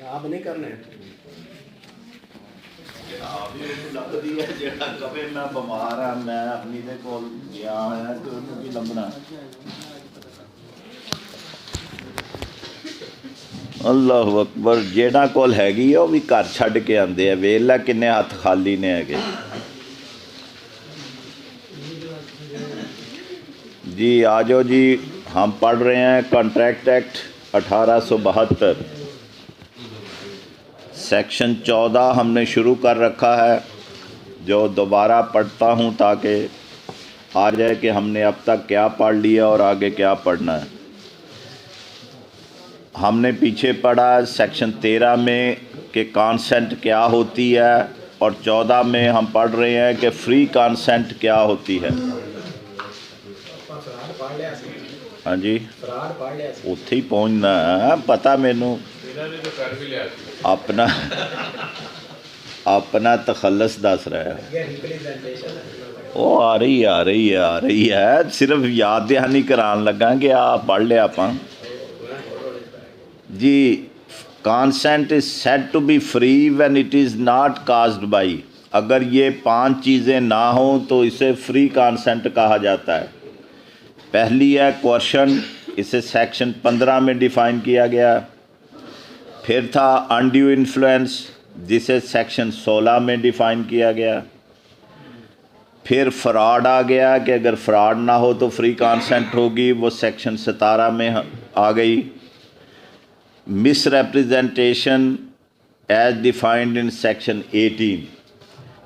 آپ نہیں کرنے لگتی ہے جڑا کبھی میں بمار ہاں میں اپنی دے کول گیا ہے تو انہوں کی لمبنا اللہ اکبر جیڑا کول ہے گی وہ بھی گھر چھڈ کے آندے ہیں ویلا کنے ہاتھ خالی نے ہے جی آ جاؤ جی ہم پڑھ رہے ہیں کانٹریکٹ ایکٹ 1872 سیکشن 14 ہم نے شروع کر رکھا ہے جو دوبارہ پڑھتا ہوں تاکہ آ جائے کہ ہم نے اب تک کیا پڑھ لیا اور آگے کیا پڑھنا ہے ہم نے پیچھے پڑھا سیکشن 13 میں کہ کانسنٹ کیا ہوتی ہے اور 14 میں ہم پڑھ رہے ہیں کہ فری کانسنٹ کیا ہوتی ہے ہاں جی اتھے ہی پہنچنا ہے پتہ مینوں اپنا تخلص دس رہا ہے وہ آ رہی ہے صرف یاد دہانی کران لگا کہ پڑھ لیا آپ جی consent is said to be free when it is not caused by اگر یہ 5 چیزیں نہ ہوں تو اسے فری کانسنٹ کہا جاتا ہے پہلی ہے کوشن اسے سیکشن 15 میں ڈیفائن کیا گیا پھر تھا انڈیو انفلوئنس جسے سیکشن 16 میں ڈیفائن کیا گیا پھر فراڈ آ گیا کہ اگر فراڈ نہ ہو تو فری کانسنٹ ہوگی وہ سیکشن 17 میں آ گئی misrepresentation as defined in section 18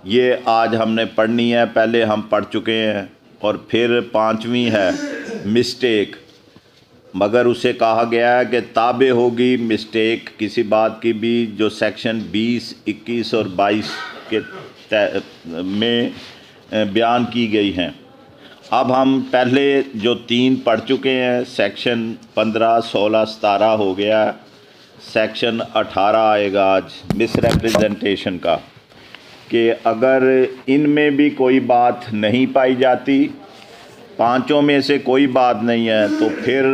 یہ آج ہم نے پڑھنی ہے پہلے ہم پڑھ چکے ہیں اور پھر 5ویں ہے مسٹیک مگر اسے کہا گیا ہے کہ تابع ہوگی مسٹیک کسی بات کی بھی جو سیکشن 20 21 اور 22 کے میں بیان کی گئی ہیں اب ہم پہلے جو 3 پڑھ چکے ہیں سیکشن 15 16 17 ہو گیا سیکشن 18 آئے گا آج مس ریپریزنٹیشن کا کہ اگر ان میں بھی کوئی بات نہیں پائی جاتی 5 میں سے کوئی بات نہیں ہے تو پھر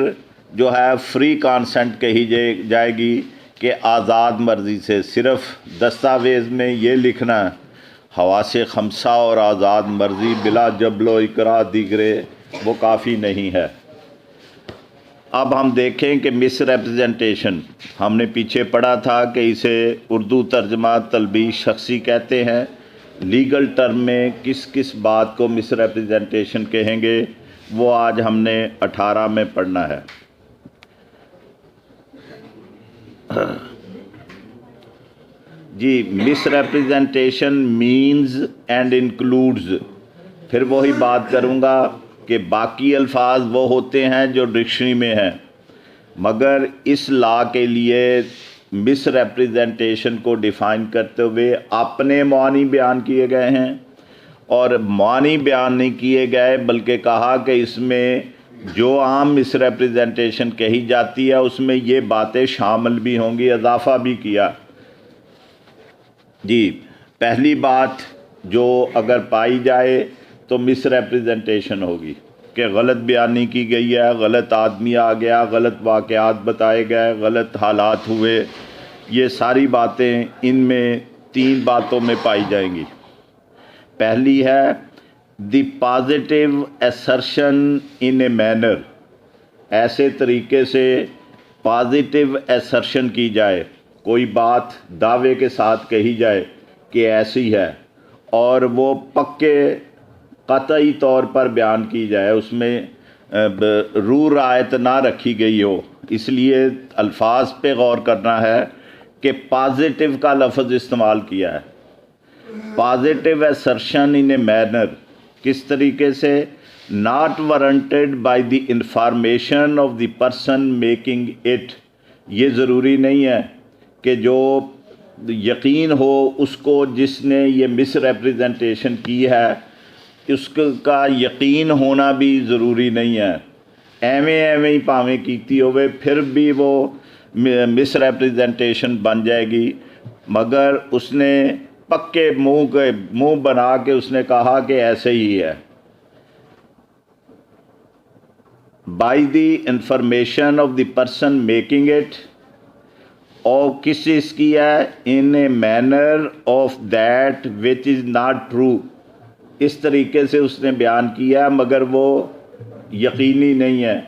جو ہے فری کانسنٹ کہی جائے گی کہ آزاد مرضی سے صرف دستاویز میں یہ لکھنا حواس خمسہ اور آزاد مرضی بلا جبل و اکراہ دیگرے وہ کافی نہیں ہے اب ہم دیکھیں کہ مس ریپریزنٹیشن ہم نے پیچھے پڑھا تھا کہ اسے اردو ترجمہ تلبیس شخصی کہتے ہیں لیگل ٹرم میں کس کس بات کو مس ریپریزنٹیشن کہیں گے وہ آج ہم نے 18 میں پڑھنا ہے جی مس ریپریزنٹیشن مینز اینڈ انکلوڈز پھر وہی بات کروں گا کہ باقی الفاظ وہ ہوتے ہیں جو ڈکشنری میں ہیں مگر اس لا کے لیے مس ریپریزنٹیشن کو ڈیفائن کرتے ہوئے اپنے معنی بیان کیے گئے ہیں اور معنی بیان نہیں کیے گئے بلکہ کہا کہ اس میں جو عام مس ریپریزنٹیشن کہی جاتی ہے اس میں یہ باتیں شامل بھی ہوں گی اضافہ بھی کیا جی پہلی بات جو اگر پائی جائے تو مس ریپریزنٹیشن ہوگی کہ غلط بیانی کی گئی ہے غلط آدمی آ گیا غلط واقعات بتائے گئے غلط حالات ہوئے یہ ساری باتیں ان میں 3 باتوں میں پائی جائیں گی پہلی ہے the positive assertion in a manner ایسے طریقے سے پازیٹیو ایسرشن کی جائے کوئی بات دعوے کے ساتھ کہی جائے کہ ایسی ہے اور وہ پکے قطعی طور پر بیان کی جائے اس میں رو رعایت نہ رکھی گئی ہو اس لیے الفاظ پہ غور کرنا ہے کہ پازیٹیو کا لفظ استعمال کیا ہے positive assertion in a manner کس طریقے سے not وارنٹیڈ by the information of the person making it یہ ضروری نہیں ہے کہ جو یقین ہو اس کو جس نے یہ مس ریپریزنٹیشن کی ہے اس کا یقین ہونا بھی ضروری نہیں ہے ایویں ہی پاویں کیتی ہوئے پھر بھی وہ مس ریپریزنٹیشن بن جائے گی مگر اس نے پکے منہ بنا کے اس نے کہا کہ ایسے ہی ہے by the information of the person making it اور کس چیز کی ہے؟ In a manner of that which is not true, اس طریقے سے اس نے بیان کیا مگر وہ یقینی نہیں ہے،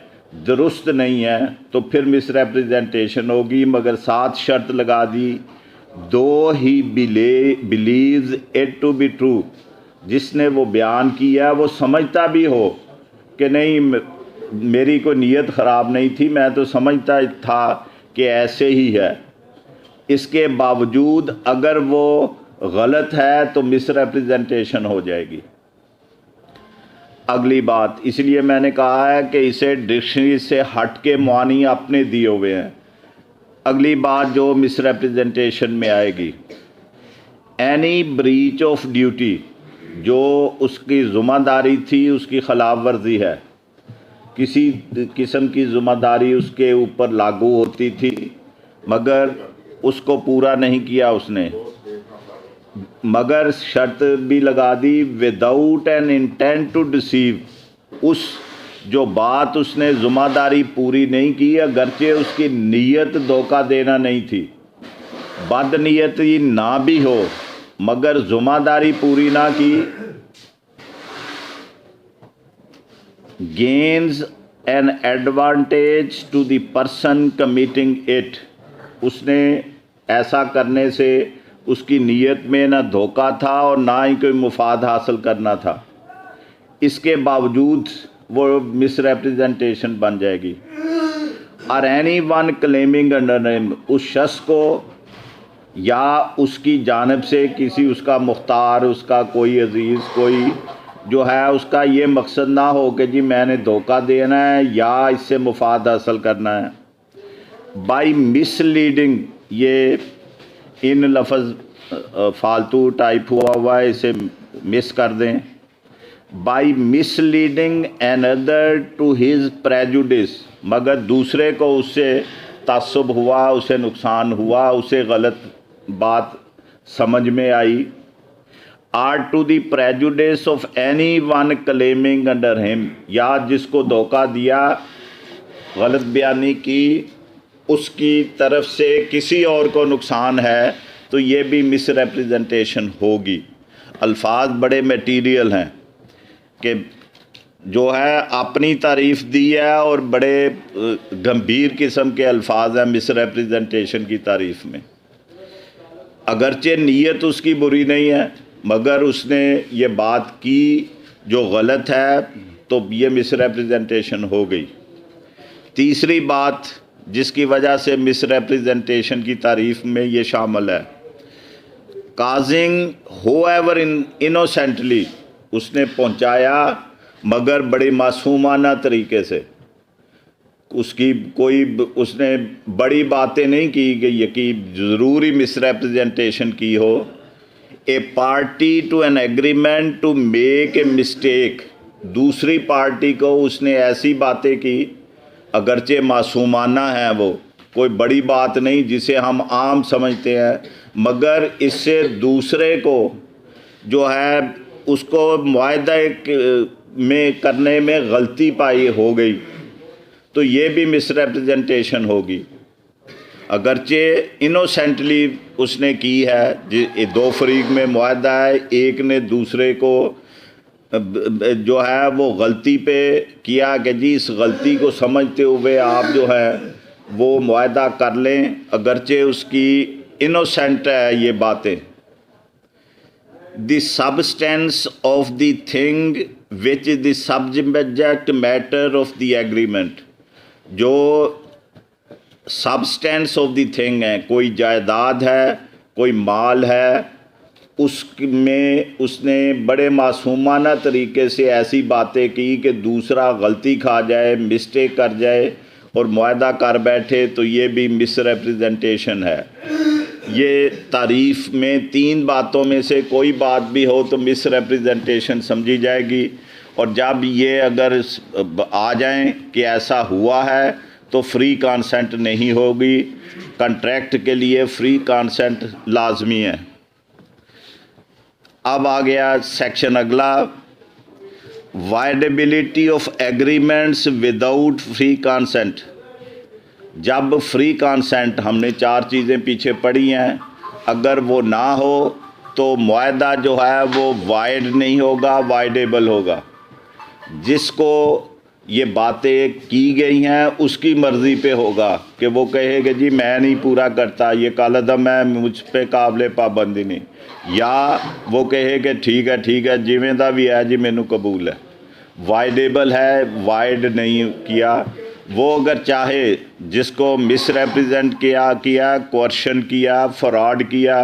درست نہیں ہے، تو پھر مس ریپریزنٹیشن ہوگی۔ مگر ساتھ شرط لگا دی، though he believes it to be true, جس نے وہ بیان کیا وہ سمجھتا بھی ہو کہ نہیں میری کوئی نیت خراب نہیں تھی، میں تو سمجھتا تھا کہ ایسے ہی ہے، اس کے باوجود اگر وہ غلط ہے تو مس ریپریزنٹیشن ہو جائے گی۔ اگلی بات، اس لیے میں نے کہا ہے کہ اسے ڈکشنری سے ہٹ کے معنی اپنے دیے ہوئے ہیں۔ اگلی بات جو مس ریپریزنٹیشن میں آئے گی، اینی بریچ آف ڈیوٹی، جو اس کی ذمہ داری تھی اس کی خلاف ورزی ہے، کسی قسم کی ذمہ داری اس کے اوپر لاگو ہوتی تھی مگر اس کو پورا نہیں کیا اس نے، مگر شرط بھی لگا دی without an intent to deceive, اس جو بات اس نے ذمہ داری پوری نہیں کی اگرچہ اس کی نیت دھوکہ دینا نہیں تھی، بد نیتی نہ بھی ہو مگر ذمہ داری پوری نہ کی، gains an advantage to the person committing it, اس نے ایسا کرنے سے اس کی نیت میں نہ دھوکہ تھا اور نہ ہی کوئی مفاد حاصل کرنا تھا، اس کے باوجود وہ مس ریپریزنٹیشن بن جائے گی۔ اور اینی ون کلیمنگ انڈر ہم، اس شخص کو یا اس کی جانب سے کسی اس کا مختار، اس کا کوئی عزیز کوئی جو ہے، اس کا یہ مقصد نہ ہو کہ جی میں نے دھوکہ دینا ہے یا اس سے مفاد حاصل کرنا ہے۔ بائی مس لیڈنگ، یہ ان لفظ فالتو ٹائپ ہوا ہے، اسے مس کر دیں۔ By misleading another to his prejudice, مگر دوسرے کو اس سے تعصب ہوا، اسے نقصان ہوا، اسے غلط بات سمجھ میں آئی۔ Or to the prejudice of anyone claiming under him, یا جس کو دھوکہ دیا، غلط بیانی کی، اس کی طرف سے کسی اور کو نقصان ہے تو یہ بھی مس ریپریزنٹیشن ہوگی۔ الفاظ بڑے میٹیریل ہیں کہ جو ہے اپنی تعریف دی ہے اور بڑے گمبھیر قسم کے الفاظ ہیں مس ریپریزنٹیشن کی تعریف میں، اگرچہ نیت اس کی بری نہیں ہے مگر اس نے یہ بات کی جو غلط ہے تو یہ مس ریپریزنٹیشن ہو گئی۔ تیسری بات جس کی وجہ سے مس ریپریزنٹیشن کی تعریف میں یہ شامل ہے، کازنگ ہو ایور انوسینٹلی، اس نے پہنچایا مگر بڑی معصومانہ طریقے سے، اس کی کوئی اس نے بڑی باتیں نہیں کی کہ یقین ضروری مس ریپریزنٹیشن کی ہو۔ A party to an agreement to make a mistake, دوسری پارٹی کو اس نے ایسی باتیں کی اگرچہ معصومانہ ہیں، وہ کوئی بڑی بات نہیں جسے ہم عام سمجھتے ہیں، مگر اس سے دوسرے کو جو ہے اس کو معاہدہ میں کرنے میں غلطی پائی ہو گئی تو یہ بھی مس ریپریزنٹیشن ہوگی، اگرچہ انوسینٹلی اس نے کی ہے، دو فریق میں معاہدہ ہے، ایک نے دوسرے کو جو ہے وہ غلطی پہ کیا کہ جی اس غلطی کو سمجھتے ہوئے آپ جو ہے وہ معاہدہ کر لیں، اگرچہ اس کی انوسینٹ ہے یہ باتیں۔ The substance of the thing which is the subject matter of the agreement, جو سبسٹینس آف دی تھنگ ہے، کوئی جائیداد ہے، کوئی مال ہے، اس میں اس نے بڑے معصومانہ طریقے سے ایسی باتیں کی کہ دوسرا غلطی کھا جائے، مسٹیک کر جائے اور معاہدہ کر بیٹھے تو یہ بھی مس ریپریزنٹیشن ہے۔ یہ تعریف میں تین باتوں میں سے کوئی بات بھی ہو تو مس ریپریزنٹیشن سمجھی جائے گی، اور جب یہ اگر آ جائیں کہ ایسا ہوا ہے تو فری کانسنٹ نہیں ہوگی، کنٹریکٹ کے لیے فری کانسنٹ لازمی ہے۔ اب آ گیا سیکشن اگلا، voidability of agreements without free consent, جب فری کانسینٹ ہم نے 4 چیزیں پیچھے پڑھی ہیں، اگر وہ نہ ہو تو معاہدہ جو ہے وہ وائڈ نہیں ہوگا، وائڈیبل ہوگا. جس کو یہ باتیں کی گئی ہیں اس کی مرضی پہ ہوگا کہ وہ کہے کہ جی میں نہیں پورا کرتا، یہ کالعدم ہے، مجھ پہ قابل پابندی نہیں، یا وہ کہے کہ ٹھیک ہے جویں دا بھی ہے جی مینوں قبول ہے. وائڈیبل ہے، وائڈ نہیں کیا. وہ اگر چاہے جس کو مس ریپریزنٹ کیا کوئرشن کیا، فراڈ کیا،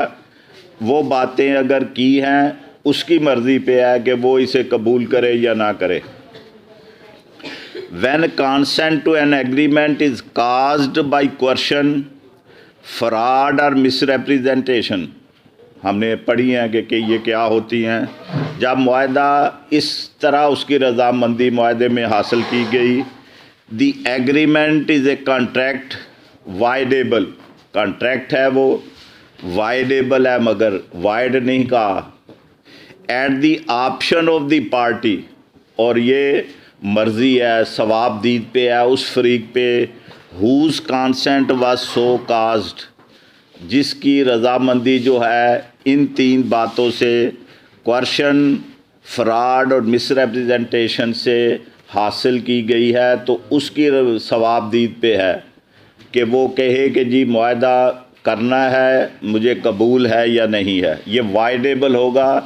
وہ باتیں اگر کی ہیں اس کی مرضی پہ ہے کہ وہ اسے قبول کرے یا نہ کرے. When consent to an agreement is caused by coercion, fraud or misrepresentation، ہم نے پڑھی ہیں کہ یہ کیا ہوتی ہیں. جب معاہدہ اس طرح اس کی رضامندی معاہدے میں حاصل کی گئی، the agreement is a contract voidable, contract ہے وہ وائڈیبل ہے مگر وائڈ نہیں کہا. At the option of the party, اور یہ مرضی ہے، ثواب دید پہ ہے اس فریق پہ، whose consent was so caused, جس کی رضامندی جو ہے ان 3 باتوں سے، کوئرشن، فراڈ اور مس ریپریزنٹیشن سے حاصل کی گئی ہے، تو اس کی ثواب دید پہ ہے کہ وہ کہے کہ جی معاہدہ کرنا ہے، مجھے قبول ہے یا نہیں ہے. یہ وائڈیبل ہوگا،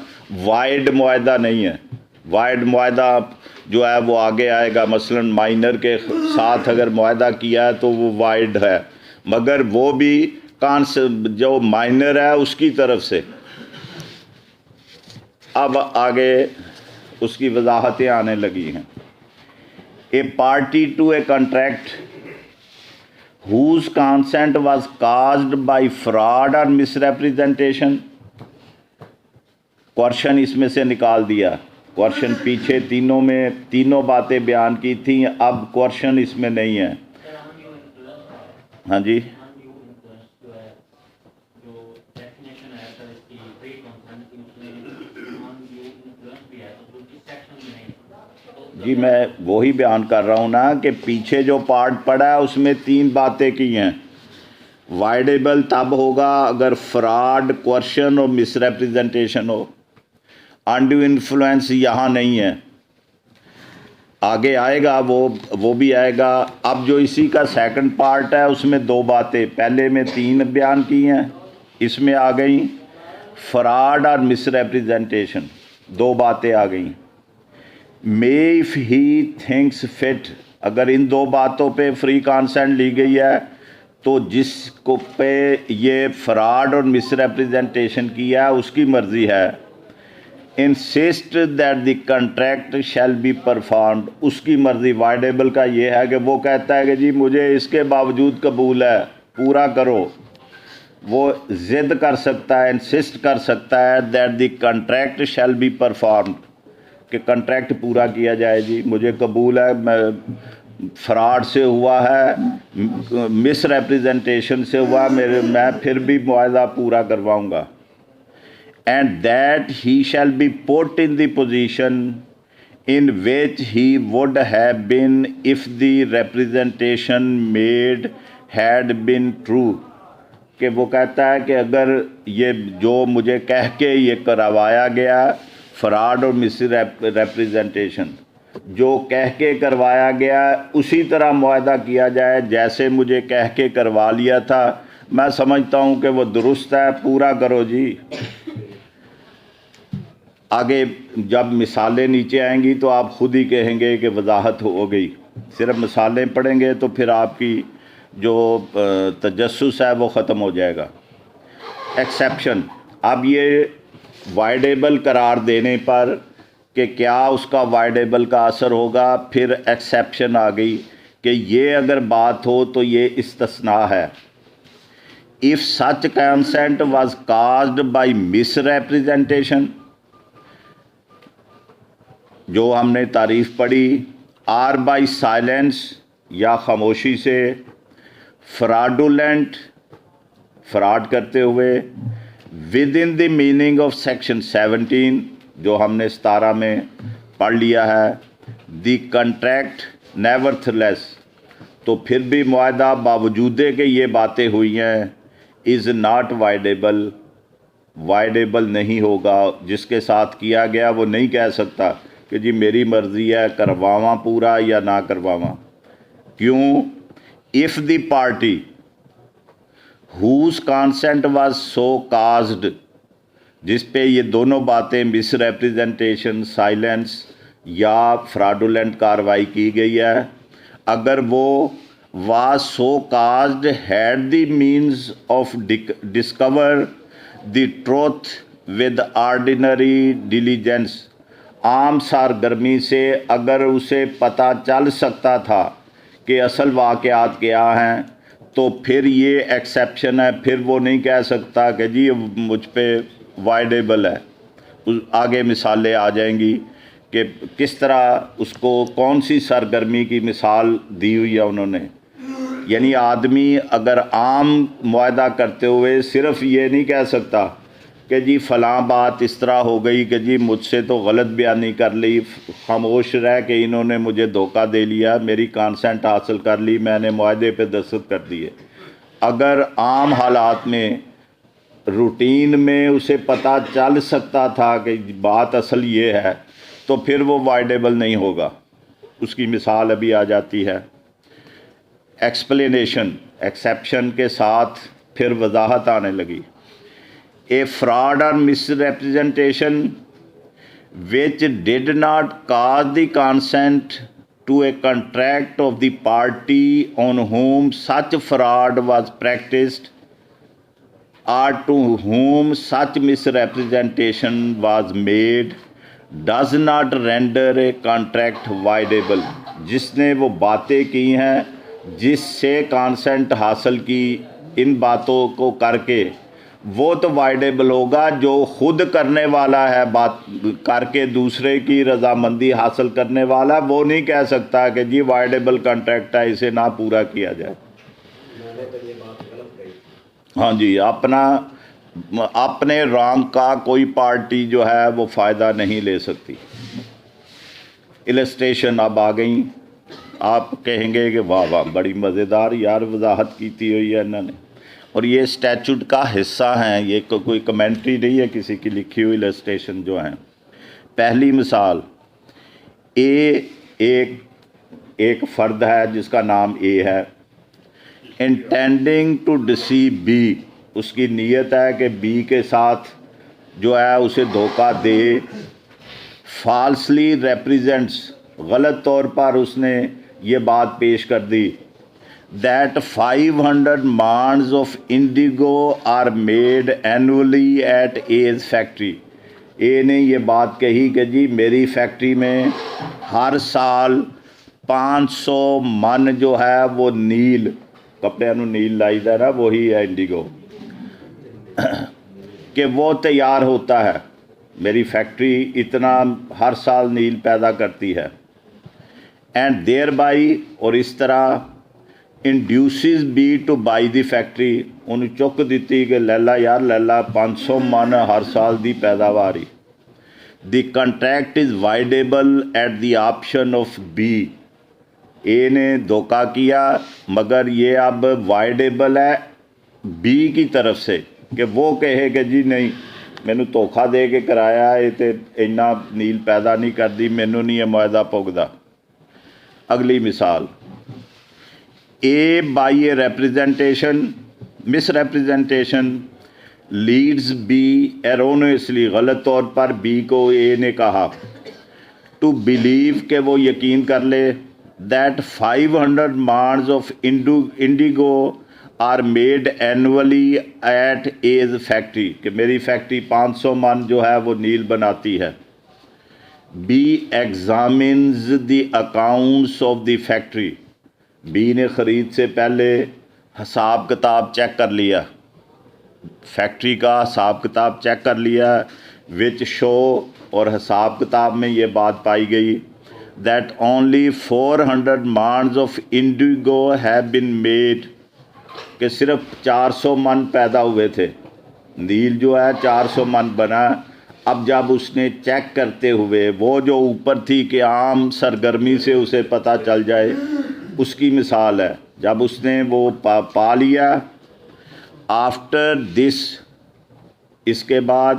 وائڈ معاہدہ نہیں ہے. وائڈ معاہدہ جو ہے وہ آگے آئے گا، مثلا مائنر کے ساتھ اگر معاہدہ کیا ہے تو وہ وائڈ ہے، مگر وہ بھی جو مائنر ہے اس کی طرف سے. اب آگے اس کی وضاحتیں آنے لگی ہیں. A party to a contract whose consent was caused by fraud or misrepresentation، coercion اس میں سے نکال دیا. کوئرشن پیچھے تینوں باتیں بیان کی تھیں، اب کوئرشن اس میں نہیں ہے. ہاں جی، جی میں وہی بیان کر رہا ہوں نا کہ پیچھے جو پارٹ پڑا ہے اس میں 3 باتیں کی ہیں. وائڈیبل تب ہوگا اگر فراڈ، کوئرشن اور مس ریپریزنٹیشن ہو. انڈیو انفلوئنس یہاں نہیں ہے، آگے آئے گا، وہ بھی آئے گا. اب جو اسی کا سیکنڈ پارٹ ہے اس میں 2 باتیں، پہلے میں 3 بیان کی ہیں، اس میں آ گئیں فراڈ اور مس ریپریزنٹیشن، 2 باتیں آ گئیں. may if he thinks fit، اگر ان 2 باتوں پہ فری کانسینٹ لی گئی ہے تو جس کو پہ یہ فراڈ اور مس ریپریزنٹیشن کیا ہے اس کی مرضی ہے. insist that the contract shall be performed، اس کی مرضی. وائڈیبل کا یہ ہے کہ وہ کہتا ہے کہ جی مجھے اس کے باوجود قبول ہے، پورا کرو. وہ ضد کر سکتا ہے، انسسٹ کر سکتا ہے that the contract shall be performed، کہ کنٹریکٹ پورا کیا جائے. جی مجھے قبول ہے، میں فراڈ سے ہوا ہے، مس ریپریزنٹیشن سے ہوا، میں پھر بھی معاہدہ پورا کرواؤں گا. And that he shall be put in the position in which he would have been if the representation made had been true, کہ وہ کہتا ہے کہ اگر یہ جو مجھے کہہ کے یہ کروایا گیا، فراڈ اور مس ریپریزنٹیشن جو کہہ کے کروایا گیا، اسی طرح معاہدہ کیا جائے جیسے مجھے کہہ کے کروا لیا تھا. میں سمجھتا ہوں کہ وہ درست ہے، پورا کرو جی. آگے جب مثالیں نیچے آئیں گی تو آپ خود ہی کہیں گے کہ وضاحت ہو گئی. صرف مثالیں پڑھیں گے تو پھر آپ کی جو تجسس ہے وہ ختم ہو جائے گا. ایکسیپشن، اب یہ وائڈیبل قرار دینے پر کہ کیا اس کا وائڈیبل کا اثر ہوگا، پھر ایکسیپشن آ گئی کہ یہ اگر بات ہو تو یہ استثناء ہے. if such consent was caused by misrepresentation، جو ہم نے تعریف پڑھی، or by silence یا خاموشی سے، fraudulent فراڈ کرتے ہوئے، within the meaning of section 17 جو ہم نے 17 میں پڑھ لیا ہے، the contract nevertheless، تو پھر بھی معاہدہ باوجود کہ یہ باتیں ہوئی ہیں از ناٹ وائڈیبل نہیں ہوگا. جس کے ساتھ کیا گیا وہ نہیں کہہ سکتا کہ جی میری مرضی ہے کرواواں پورا یا نہ کرواواں. کیوں؟ if the party whose consent was so caused، جس پہ یہ دونوں باتیں مس ریپریزنٹیشن، سائلنس یا فراڈولنٹ کاروائی کی گئی ہے، اگر وہ was so caused had the means of discover the truth with ordinary diligence، عام سرگرمی سے اگر اسے پتہ چل سکتا تھا کہ اصل واقعات کیا ہیں، تو پھر یہ ایکسیپشن ہے، پھر وہ نہیں کہہ سکتا کہ جی مجھ پہ وائڈیبل ہے. آگے مثالیں آ جائیں گی کہ کس طرح اس کو کون سی سرگرمی کی مثال دی ہوئی ہے انہوں نے. یعنی آدمی اگر عام معاہدہ کرتے ہوئے صرف یہ نہیں کہہ سکتا کہ جی فلاں بات اس طرح ہو گئی کہ جی مجھ سے تو غلط بیانی کر لی، خاموش رہ کہ انہوں نے مجھے دھوکہ دے لیا، میری کانسنٹ حاصل کر لی، میں نے معاہدے پہ دستخط کر دیے. اگر عام حالات میں روٹین میں اسے پتہ چل سکتا تھا کہ بات اصل یہ ہے، تو پھر وہ وائڈیبل نہیں ہوگا. اس کی مثال ابھی آ جاتی ہے. ایکسپلینیشن، ایکسیپشن کے ساتھ پھر وضاحت آنے لگی. اے فراڈ اور مس representation which did not cause the consent to a contract of the party on whom such fraud was practiced or to whom such misrepresentation was made does not render a contract voidable. جس نے وہ باتیں کی ہیں، جس سے consonant حاصل کی ان باتوں کو کر کے، وہ تو وائڈیبل ہوگا. جو خود کرنے والا ہے بات کر کے دوسرے کی رضامندی حاصل کرنے والا، وہ نہیں کہہ سکتا کہ جی وائڈیبل کانٹریکٹ ہے، اسے نہ پورا کیا جائے. ہاں جی، اپنے رانگ کا کوئی پارٹی جو ہے وہ فائدہ نہیں لے سکتی. السٹریشن اب آ گئیں. آپ کہیں گے کہ واہ واہ بڑی مزیدار یار وضاحت کیتی ہوئی ہے انہوں نے، اور یہ اسٹیچوٹ کا حصہ ہیں، یہ کوئی کمنٹری نہیں ہے کسی کی لکھی ہوئی. السٹریشن جو ہیں، پہلی مثال، اے ایک فرد ہے جس کا نام اے ہے، انٹینڈنگ ٹو ڈسیو بی، اس کی نیت ہے کہ بی کے ساتھ جو ہے اسے دھوکہ دے. فالسلی ریپریزنٹس، غلط طور پر اس نے یہ بات پیش کر دی that 500 mounds of indigo are made annually at A's factory. اے نے یہ بات کہی کہ جی میری فیکٹری میں ہر سال 500 من جو ہے وہ نیل، کپڑے نو نیل لائی دا نا، وہی ہے انڈیگو، کہ وہ تیار ہوتا ہے. میری فیکٹری اتنا ہر سال نیل پیدا کرتی ہے. اینڈ دیر بائی، اور اس طرح induces B to buy the factory, انہوں چک دیتی کہ لیلا یار لیلا 500 من ہر سال دی پیداواری. The contract is voidable at the option of B. A نے دھوکہ کیا مگر یہ اب وائڈیبل ہے بی کی طرف سے، کہ وہ کہے کہ جی نہیں مینوں دھوکھا دے کے کرایا ہے تے اینا نیل پیدا نہیں کر دی، مینوں نہیں یہ معاہدہ پگدا. اگلی مثال، A by a representation misrepresentation leads B erroneously, غلط طور پر بی کو اے نے کہا ٹو بلیو، کہ وہ یقین کر لے that 500 maunds of indigo are made annually at his factory, کہ میری فیکٹری 500 من جو ہے وہ نیل بناتی ہے. B examines the accounts of the factory, B نے خرید سے پہلے حساب کتاب چیک کر لیا، فیکٹری کا حساب کتاب چیک کر لیا، وچ شو، اور حساب کتاب میں یہ بات پائی گئی that only 400 maunds of indigo have been made, کہ صرف 400 من پیدا ہوئے تھے، نیل جو ہے 400 من بنا. اب جب اس نے چیک کرتے ہوئے وہ جو اوپر تھی کہ عام سرگرمی سے اسے پتہ چل جائے اس کی مثال ہے. جب اس نے وہ پا لیا آفٹر دس، اس کے بعد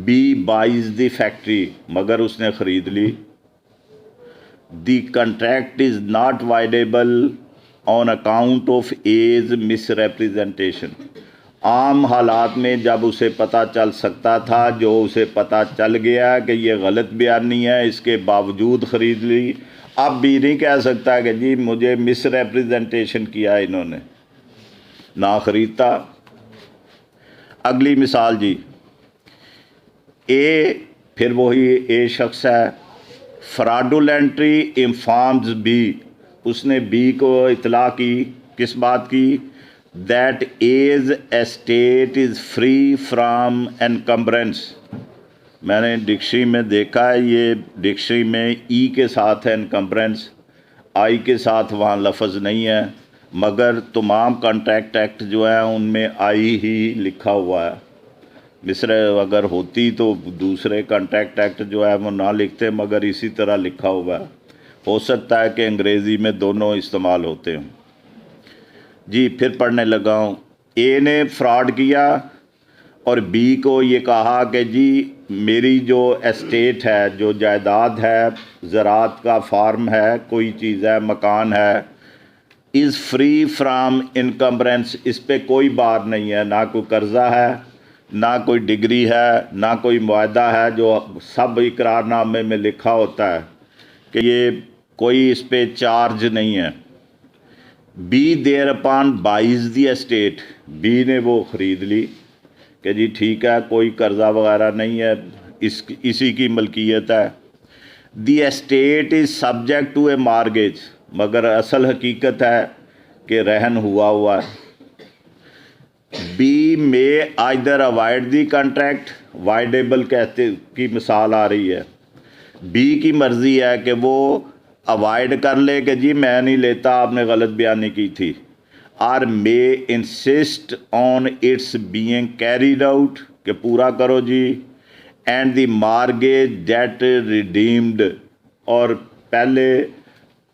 بی بائز دی فیکٹری، مگر اس نے خرید لی. The contract is not voidable on account of his misrepresentation. عام حالات میں جب اسے پتہ چل سکتا تھا، جو اسے پتہ چل گیا کہ یہ غلط بیانی ہے، اس کے باوجود خرید لی. اب بھی نہیں کہہ سکتا کہ جی مجھے مس ریپریزنٹیشن کیا انہوں نے، نہ خریدتا. اگلی مثال جی، اے، پھر وہی اے شخص ہے. فراڈولنٹری انفارمز بی، اس نے بی کو اطلاع کی، کس بات کی؟ That his estate is free from encumbrance. میں نے ڈکشنری میں دیکھا ہے، یہ ڈکشنری میں ای کے ساتھ ہے انکمبرنس، آئی کے ساتھ وہاں لفظ نہیں ہے، مگر تمام کانٹریکٹ ایکٹ جو ہیں ان میں آئی ہی لکھا ہوا ہے. مصر اگر ہوتی تو دوسرے کانٹریکٹ ایکٹ جو ہے وہ نہ لکھتے، مگر اسی طرح لکھا ہوا ہے. ہو سکتا ہے کہ انگریزی میں دونوں استعمال ہوتے ہوں. جی پھر پڑھنے لگا ہوں. اے نے فراڈ کیا اور بی کو یہ کہا کہ جی میری جو اسٹیٹ ہے، جو جائیداد ہے، زراعت کا فارم ہے، کوئی چیز ہے، مکان ہے، از فری فرام انکمبرنس، اس پہ کوئی بار نہیں ہے، نہ کوئی قرضہ ہے، نہ کوئی ڈگری ہے، نہ کوئی معاہدہ ہے جو سب اقرار نامے میں لکھا ہوتا ہے کہ یہ کوئی اس پہ چارج نہیں ہے. B thereupon buys the estate, B نے وہ خرید لی کہ جی ٹھیک ہے، کوئی قرضہ وغیرہ نہیں ہے، اسی کی ملکیت ہے. The estate is subject to a mortgage, مگر اصل حقیقت ہے کہ رہن ہوا ہے. بی میں either avoid the contract, voidable کہتے کی مثال آ رہی ہے. بی کی مرضی ہے کہ وہ اوائڈ کر لے کہ جی میں نہیں لیتا، آپ نے غلط بیانی کی تھی. اور may insist on its being carried out, کہ پورا کرو جی. And the mortgage debt redeemed, اور پہلے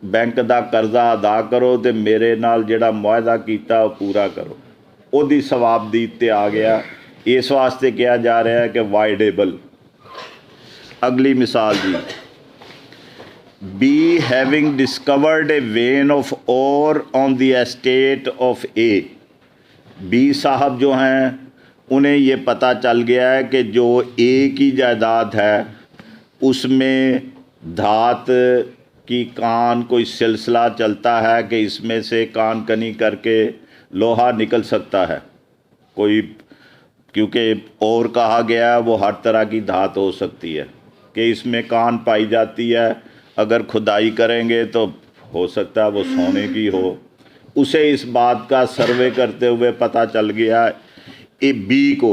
بینک دا قرضہ ادا کرو تے میرے نال جڑا معاہدہ کیتا وہ پورا کرو. وہ دی ثوابدید تے آ گیا. اس واسطے کیا جا رہا ہے کہ وائڈیبل. اگلی مثال جی، B having discovered a vein of ore on the estate of A. B صاحب جو ہیں انہیں یہ پتہ چل گیا ہے کہ جو اے کی جائیداد ہے اس میں دھات کی کان کوئی سلسلہ چلتا ہے کہ اس میں سے کان کنی کر کے لوہا نکل سکتا ہے کوئی، کیونکہ اور کہا گیا ہے وہ ہر طرح کی دھات ہو سکتی ہے کہ اس میں کان پائی جاتی ہے. اگر کھدائی کریں گے تو ہو سکتا ہے وہ سونے کی ہو. اسے اس بات کا سروے کرتے ہوئے پتہ چل گیا اے بی کو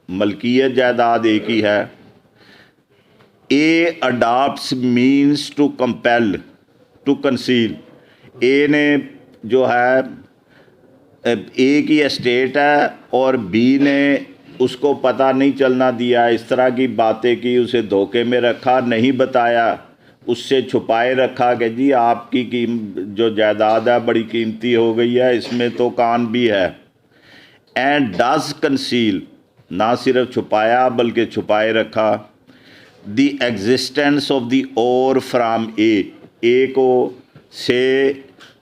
ملکیت جائیداد اے کی ہے. A adopts means to compel to conceal. A نے جو ہے اے کی اسٹیٹ ہے اور بی نے اس کو پتہ نہیں چلنا دیا، اس طرح کی باتیں کی، اسے دھوکے میں رکھا، نہیں بتایا، اس سے چھپائے رکھا کہ جی آپ کی جو جائیداد ہے بڑی قیمتی ہو گئی ہے، اس میں تو کان بھی ہے. اینڈ ڈز کنسیل، نہ صرف چھپایا بلکہ چھپائے رکھا. دی ایگزسٹنس آف دی اور فرام اے کو سے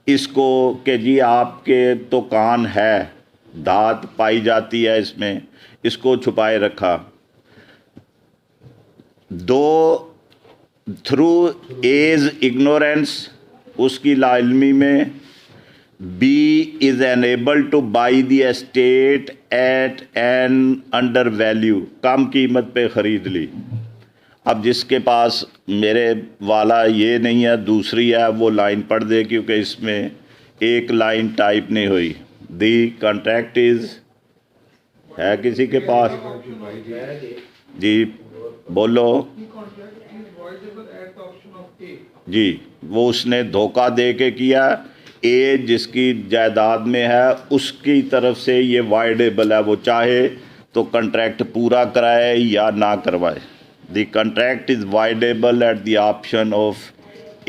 اس کو کہ جی آپ کے تو کان ہے، دھات پائی جاتی ہے اس میں، اس کو چھپائے رکھا. دو تھرو ایز اگنورینس، اس کی لا علمی میں، be is enable to buy the state at an undervalue, کم قیمت پہ خرید لی. اب جس کے پاس میرے والا یہ نہیں ہے، دوسری ہے، وہ لائن پڑھ دے کیونکہ اس میں ایک لائن ٹائپ نہیں ہوئی. دی کانٹریکٹ از، ہے کسی کے پاس؟ جی بولو. جی وہ اس نے دھوکہ دے کے کیا. اے جس کی جائیداد میں ہے اس کی طرف سے یہ وائڈیبل ہے، وہ چاہے تو کنٹریکٹ پورا کرائے یا نہ کروائے. The contract is voidable at the option of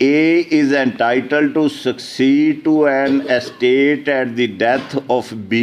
A is entitled to succeed to an estate at the death of B.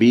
B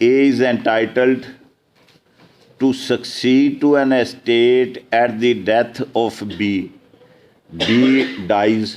A is entitled to succeed to an estate at the death of B. B dies,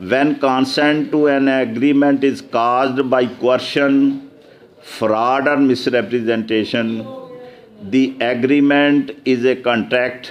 When consent to an agreement is caused by coercion, fraud or misrepresentation, the agreement is a contract,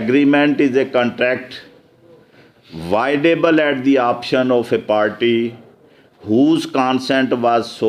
agreement is a contract voidable at the option of a party whose consent was so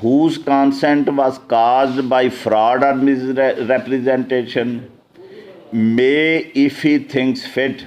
whose consent was caused by fraud or misrepresentation may, if he thinks fit,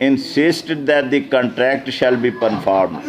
insist that the contract shall be performed,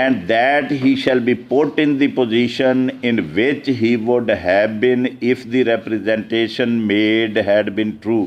and that he shall be put in the position in which he would have been if the representation made had been true।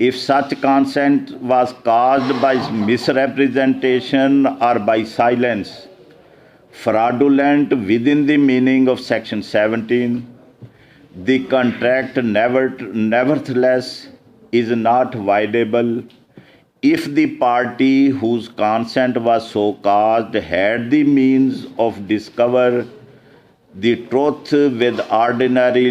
If such consent was caused by misrepresentation or by silence, fraudulent within the meaning of Section 17, the contract nevertheless is not voidable if the party whose consent was so caused had the means of discover the truth with ordinary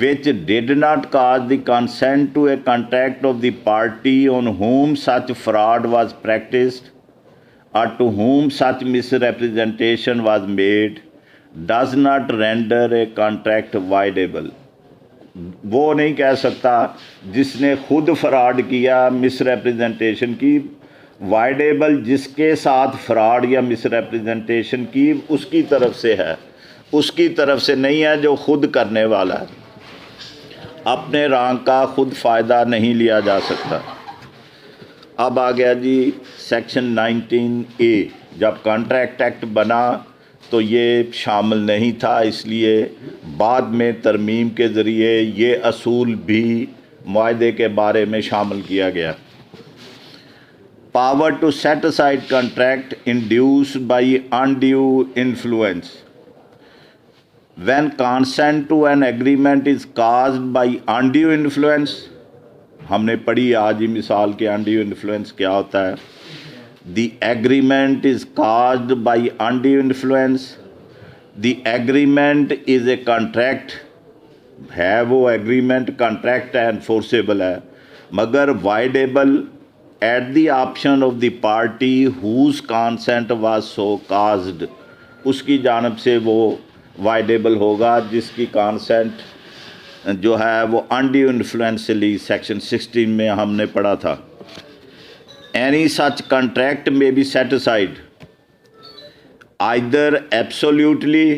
which did not cause the consent to a contract of the party on whom such fraud was practiced or to whom such misrepresentation was made does not render a contract voidable। وہ نہیں کہہ سکتا جس نے خود fraud کیا مس representation کی. Voidable جس کے ساتھ فراڈ یا مس ریپریزنٹیشن کی اس کی طرف سے ہے, اس کی طرف سے نہیں ہے جو خود کرنے والا ہے. اپنے رانگ کا خود فائدہ نہیں لیا جا سکتا. اب آ گیا جی سیکشن 19A. جب کانٹریکٹ ایکٹ بنا تو یہ شامل نہیں تھا, اس لیے بعد میں ترمیم کے ذریعے یہ اصول بھی معاہدے کے بارے میں شامل کیا گیا. Power to set aside contract induced by undue influence. When consent to an agreement is caused by undue influence. ہم نے پڑھی آج ہی مثال کہ انڈیو انفلوئنس کیا ہوتا ہے. The agreement is caused by undue influence. The agreement is a contract. ہے وہ agreement contract ہے, enforceable ہے, مگر voidable at the option of the party whose consent was so caused. اس کی جانب سے وہ voidable ہوگا جس کی consent جو ہے وہ undue influence سے لی. سیکشن 16 میں ہم نے پڑھا تھا. Any such contract may be set aside either absolutely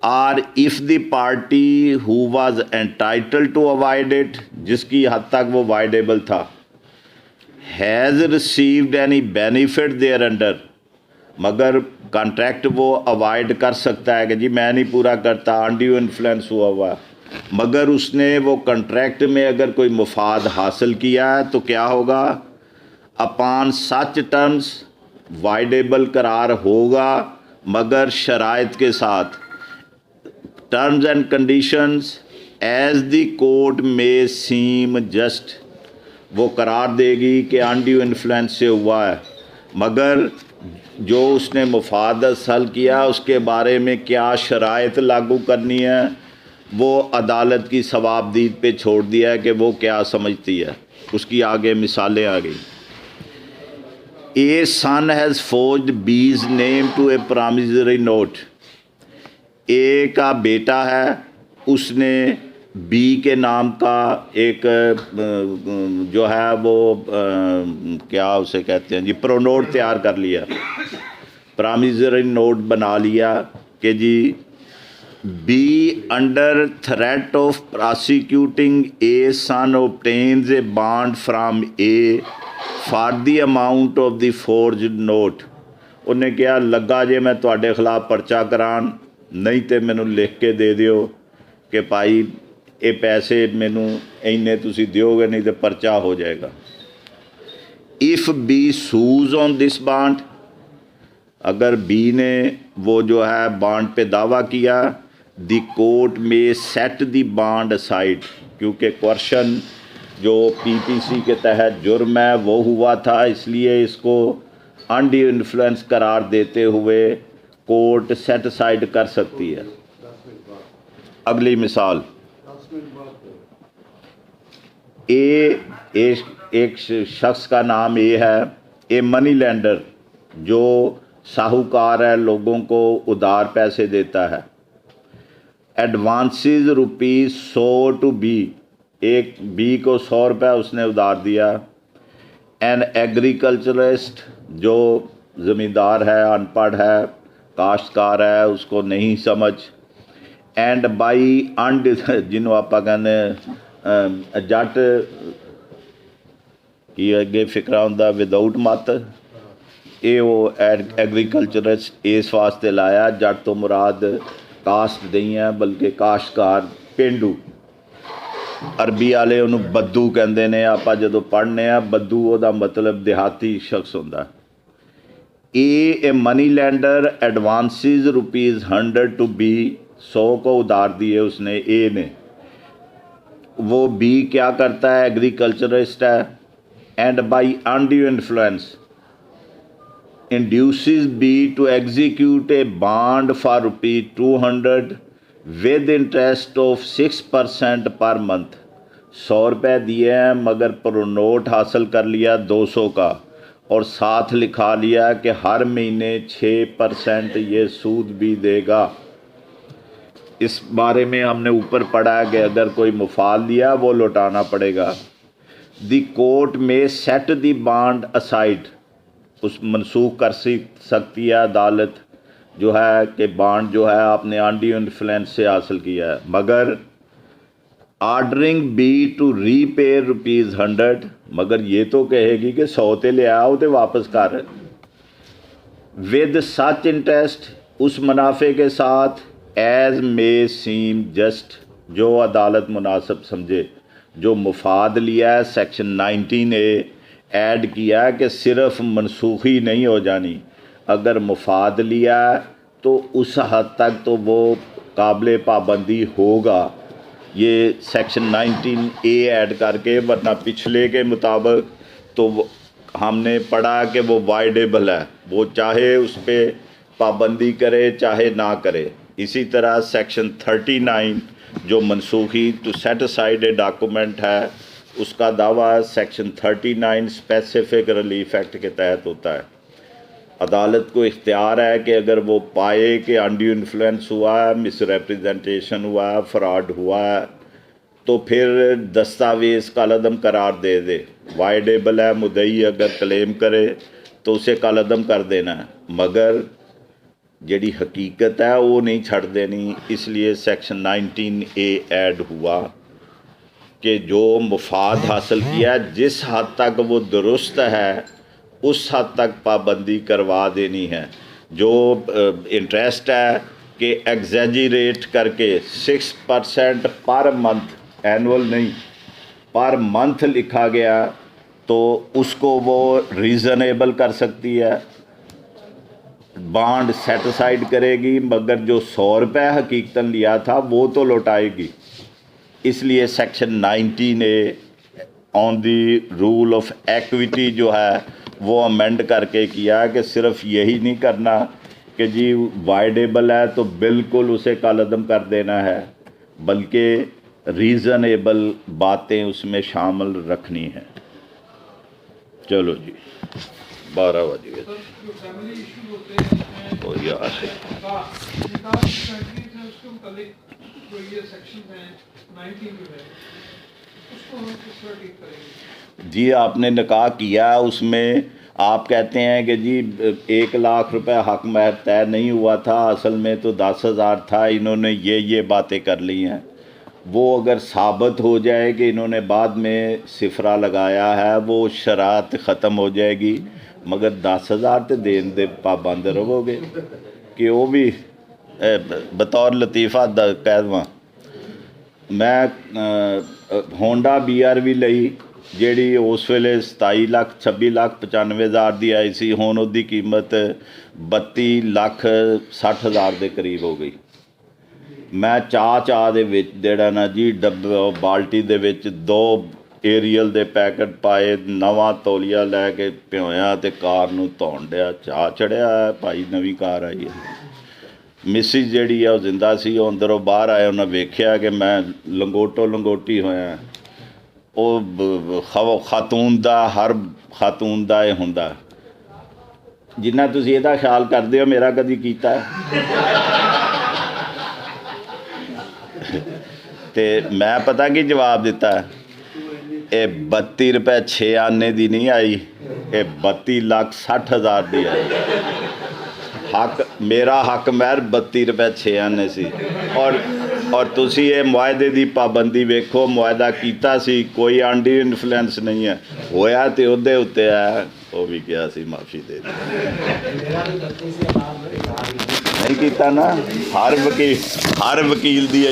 or if the party who was entitled to avoid it, جس کی حد تک وہ voidable تھا, has received any benefit thereunder. مگر کانٹریکٹ وہ اوائڈ کر سکتا ہے کہ جی میں نہیں پورا کرتا, انڈیو انفلوئنس ہوا, مگر اس نے وہ کنٹریکٹ میں اگر کوئی مفاد حاصل کیا ہے تو کیا ہوگا؟ اپان سچ ٹرمز وائڈیبل قرار ہوگا, مگر شرائط کے ساتھ. Terms and conditions as the court میں سیم جسٹ. وہ قرار دے گی کہ انڈیو انفلوئنس سے ہوا ہے, مگر جو اس نے مفاد حاصل کیا اس کے بارے میں کیا شرائط لاگو کرنی ہے وہ عدالت کی ثوابدید پہ چھوڑ دیا ہے کہ وہ کیا سمجھتی ہے. اس کی آگے مثالیں آ گئی. A son has forged B's name to a promissory note. A کا بیٹا ہے, اس نے B کے نام کا ایک جو ہے وہ کیا اسے کہتے ہیں جی پرونوٹ تیار کر لیا, پرامزری نوٹ بنا لیا کہ جی B under threat of prosecuting A son obtains a bond from A for the amount of the forged note. انہیں کیا لگا جے میں تواڈے خلاف پرچہ کران, نہیں تے مینوں لکھ کے دے دیو کہ بھائی یہ پیسے مینوں اینے تسی دیو گے نہیں تے پرچہ ہو جائے گا. If B sues on this bond, اگر B نے وہ جو ہے بانڈ پہ دعویٰ کیا, دی کورٹ میں سیٹ دی بانڈ اسائڈ, کیونکہ کوارشن جو پی پی سی کے تحت جرم ہے وہ ہوا تھا, اس لیے اس کو انڈیو انفلوئنس قرار دیتے ہوئے کورٹ سیٹ اسائڈ کر سکتی ہے. اگلی مثال, ایک شخص کا نام اے ہے, اے منی لینڈر جو ساہوکار ہے, لوگوں کو ادھار پیسے دیتا ہے. ایڈوانسز روپیز 100 ٹو بی, ایک بی کو 100 روپے اس نے ادھار دیا. این ایگریکلچرسٹ جو زمیندار ہے, ان پڑھ ہے, کاشتکار ہے, اس کو نہیں سمجھ. اینڈ بائی جنہوں آپ کہنے جٹ کی اگے فکرا ہوں وداؤٹ مت, یہ وہ ایگریکلچرسٹ اس واسطے لایا, جٹ تو مراد کاسٹ نہیں ہے بلکہ کاشتکار پینڈو. عربی والے انہوں بدو کہندے نے, آپ جدو پڑھنے ہیں بدو وہ دا مطلب دیہاتی شخص ہوتا. A money lender advances rupees 100 to be, 100 کو ادھار دیے اس نے اے نے. وہ بی کیا کرتا ہے, ایگریکلچرسٹ ہے. And by undue influence induces B to execute a bond for ₹200 with interest of 6% per month. 100 روپے دیے ہیں مگر پر نوٹ حاصل کر لیا 200 کا, اور ساتھ لکھا لیا کہ ہر مہینے 6% یہ سود بھی دے گا. اس بارے میں ہم نے اوپر پڑھا ہے کہ اگر کوئی مفاد لیا وہ لوٹانا پڑے گا. دی کورٹ میں سیٹ دی بانڈ اسائڈ، اس منسوخ کر سکتی ہے عدالت جو ہے کہ بانڈ جو ہے آپ نے انڈی انفلوئنس سے حاصل کیا ہے، مگر آرڈرنگ بی ٹو ری پے ₹100، مگر یہ تو کہے گی کہ 100 تے لے آؤ تے واپس کر، ود سچ انٹرسٹ، اس منافع کے ساتھ، ایز مے سیم جسٹ، جو عدالت مناسب سمجھے. جو مفاد لیا ہے سیکشن 19A ایڈ کیا ہے کہ صرف منسوخی نہیں ہو جانی، اگر مفاد لیا ہے تو اس حد تک تو وہ قابل پابندی ہوگا. یہ سیکشن 19A ایڈ کر کے، ورنہ پچھلے کے مطابق تو ہم نے پڑھا کہ وہ وائڈیبل ہے، وہ چاہے اس پہ پابندی کرے چاہے نہ کرے. اسی طرح سیکشن 39 جو منسوخی to set aside a document ہے، اس کا دعویٰ سیکشن 39 اسپیسیفک ریلیف ایکٹ کے تحت ہوتا ہے. عدالت کو اختیار ہے کہ اگر وہ پائے کہ انڈی انفلوئنس ہوا ہے، مس ریپریزنٹیشن ہوا ہے، فراڈ ہوا ہے، تو پھر دستاویز کالعدم قرار دے دے. وائڈیبل ہے، مدعی اگر کلیم کرے تو اسے کالعدم کر دینا ہے، مگر جڑی حقیقت ہے وہ نہیں چھڑ دینی. اس لیے سیکشن 19A ایڈ ہوا کہ جو مفاد حاصل کیا جس حد تک وہ درست ہے اس حد تک پابندی کروا دینی ہے. جو انٹرسٹ ہے کہ ایگزیجریٹ کر کے 6% پر منتھ، اینول نہیں، پر منتھ لکھا گیا تو اس کو وہ ریزنیبل کر سکتی ہے، بانڈ سیٹ اسائڈ کرے گی، مگر جو ₹100 حقیقتاً لیا تھا وہ تو لوٹائے گی. اس لیے section 19A on the rule of equity جو ہے وہ امینڈ کر کے کیا کہ صرف یہی نہیں کرنا کہ جی وائڈیبل ہے تو بالکل اسے کالعدم کر دینا ہے، بلکہ ریزنیبل باتیں اس میں شامل رکھنی ہیں. چلو جی 12 بج گئے. جی آپ نے نکاح کیا، اس میں آپ کہتے ہیں کہ جی 1 لاکھ روپے حق مہر طے نہیں ہوا تھا، اصل میں تو 10,000 تھا، انہوں نے یہ باتیں کر لی ہیں. وہ اگر ثابت ہو جائے کہ انہوں نے بعد میں صفرہ لگایا ہے، وہ شرائط ختم ہو جائے گی، مگر 10,000 تے دین دے پابند رہو گے. کہ وہ بھی بطور لطیفہ کہہ دواں، میں ہونڈا BRV لئی جیڑی اس ویلے 26,95,000 دی آئی سی، ہون اس دی قیمت 32,60,000 دے قریب ہو گئی. میں چاہ دے وچ جیڑا نا جی بالٹی دے وچ 2 ایریل دے پیکٹ پائے، نواں تولیہ لے کے پیویا تے کار نو دھون ڈیا، چاہ چڑھیا ہے بھائی نویں کار آئی ہے. مسز جیڑی ہے وہ زندہ سی، وہ اندروں باہر آئے، انہیں ویکھیا کہ میں لنگوٹی ہویا. وہ خاتون دا، ہر خاتون دا یہ ہوندا جنہ تسی یہ خیال کردے ہو میرا کدی کیتا ہے. تے میں پتہ کی جواب دیتا ہے، اے 32 روپے 6 آنے دی نہیں آئی، اے 32,60,000 دی آئی. حق میرا حق مہر 32 روپے 6 آنے سی. اور تسی یہ معاہدے دی پابندی ویکھو، معاہدہ کیتا سی، کوئی انڈی انفلوئنس نہیں ہے، ہویا تے اودے اتے ہے، وہ بھی کیا سی معافی دے دی. نہیں کیتا نا. ہر وکیل دی یہ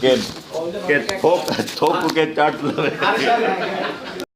کہ تھوک کے چٹ لے.